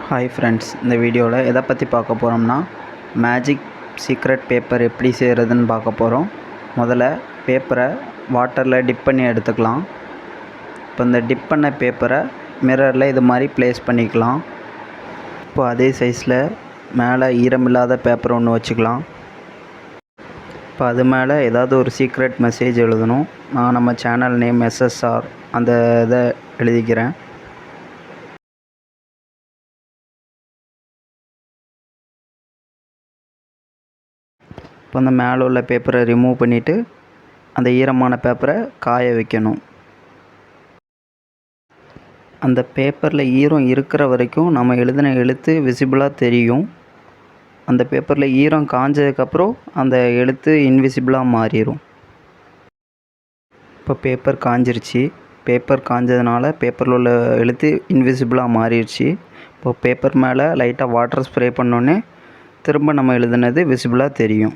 Hi friends, இந்த வீடியோவில் எதை பற்றி பார்க்க போகிறோம்னா மேஜிக் சீக்ரெட் பேப்பர் எப்படி செய்கிறதுன்னு பார்க்க போகிறோம். முதல்ல பேப்பரை வாட்டரில் டிப் பண்ணி எடுத்துக்கலாம். இப்போ இந்த டிப் பண்ண பேப்பரை மிரரில் இது மாதிரி ப்ளேஸ் பண்ணிக்கலாம். இப்போ அதே சைஸில் மேலே ஈரமில்லாத பேப்பர் ஒன்று வச்சுக்கலாம். இப்போ அது மேலே ஏதாவது ஒரு சீக்ரெட் மெசேஜ் எழுதணும். நான் நம்ம சேனல் நேம் SSR அந்த இதை எழுதிக்கிறேன். இப்போ அந்த மேலே உள்ள பேப்பரை ரிமூவ் பண்ணிவிட்டு அந்த ஈரமான பேப்பரை காய வைக்கணும். அந்த பேப்பரில் ஈரம் இருக்கிற வரைக்கும் நம்ம எழுதின எழுத்து விசிபிளாக தெரியும். அந்த பேப்பரில் ஈரம் காஞ்சதுக்கப்புறம் அந்த எழுத்து இன்விசிபிளாக மாறிடும். இப்போ பேப்பர் காஞ்சிருச்சு. பேப்பர் காஞ்சதுனால பேப்பரில் உள்ள எழுத்து இன்விசிபிளாக மாறிடுச்சு. இப்போ பேப்பர் மேலே லைட்டாக வாட்டர் ஸ்ப்ரே பண்ணோன்னே திரும்ப நம்ம எழுதுனது விசிபிளாக தெரியும்.